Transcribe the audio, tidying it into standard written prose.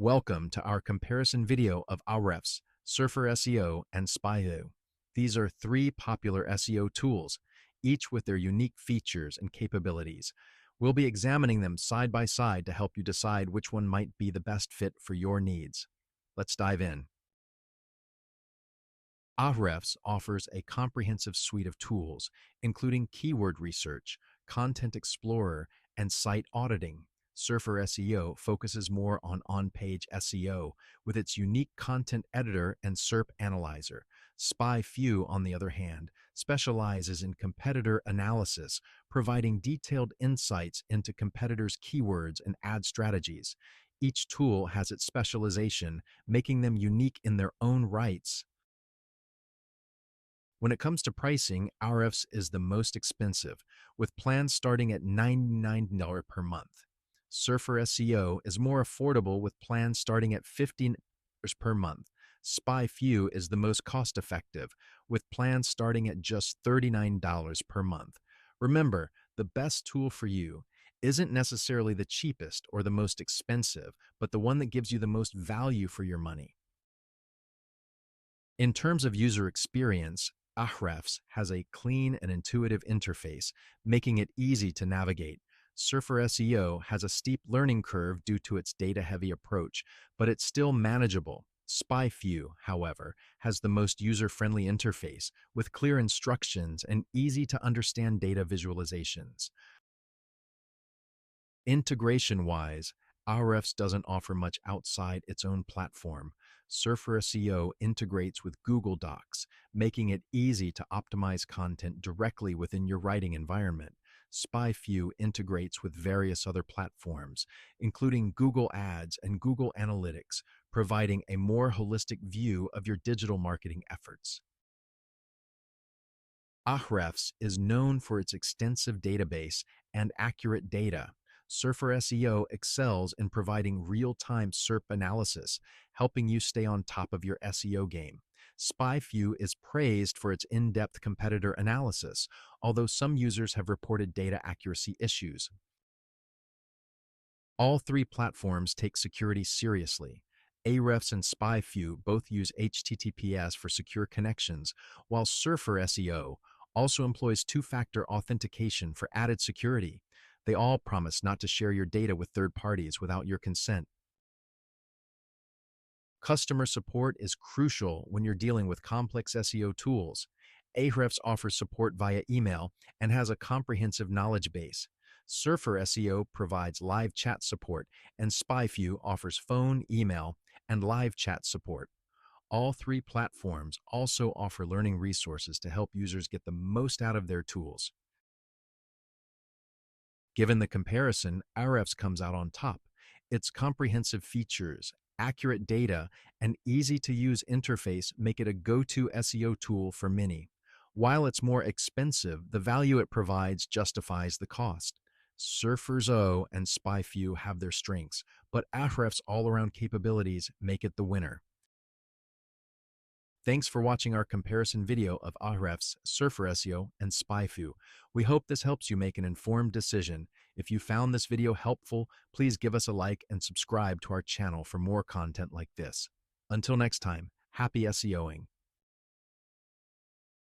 Welcome to our comparison video of Ahrefs, SurferSEO, and SpyFu. These are three popular SEO tools, each with their unique features and capabilities. We'll be examining them side by side to help you decide which one might be the best fit for your needs. Let's dive in. Ahrefs offers a comprehensive suite of tools, including keyword research, content explorer, and site auditing. SurferSEO focuses more on-page SEO with its unique content editor and SERP analyzer. SpyFu, on the other hand, specializes in competitor analysis, providing detailed insights into competitors' keywords and ad strategies. Each tool has its specialization, making them unique in their own rights. When it comes to pricing, Ahrefs is the most expensive, with plans starting at $99 per month. SurferSEO is more affordable with plans starting at $15 per month. SpyFu is the most cost-effective, with plans starting at just $39 per month. Remember, the best tool for you isn't necessarily the cheapest or the most expensive, but the one that gives you the most value for your money. In terms of user experience, Ahrefs has a clean and intuitive interface, making it easy to navigate. SurferSEO has a steep learning curve due to its data-heavy approach, but it's still manageable. SpyFu, however, has the most user-friendly interface, with clear instructions and easy-to-understand data visualizations. Integration-wise, Ahrefs doesn't offer much outside its own platform. SurferSEO integrates with Google Docs, making it easy to optimize content directly within your writing environment. SpyFu integrates with various other platforms, including Google Ads and Google Analytics, providing a more holistic view of your digital marketing efforts. Ahrefs is known for its extensive database and accurate data. SurferSEO excels in providing real-time SERP analysis, helping you stay on top of your SEO game. SpyFu is praised for its in-depth competitor analysis, although some users have reported data accuracy issues. All three platforms take security seriously. Ahrefs and SpyFu both use HTTPS for secure connections, while SurferSEO also employs two-factor authentication for added security. They all promise not to share your data with third parties without your consent. Customer support is crucial when you're dealing with complex SEO tools. Ahrefs offers support via email and has a comprehensive knowledge base. SurferSEO provides live chat support, and SpyFu offers phone, email, and live chat support. All three platforms also offer learning resources to help users get the most out of their tools. Given the comparison, Ahrefs comes out on top. Its comprehensive features, accurate data, and easy-to-use interface make it a go-to SEO tool for many. While it's more expensive, the value it provides justifies the cost. SurferSEO and SpyFu have their strengths, but Ahrefs' all-around capabilities make it the winner. Thanks for watching our comparison video of Ahrefs, SurferSEO, and SpyFu. We hope this helps you make an informed decision. If you found this video helpful, please give us a like and subscribe to our channel for more content like this. Until next time, happy SEOing.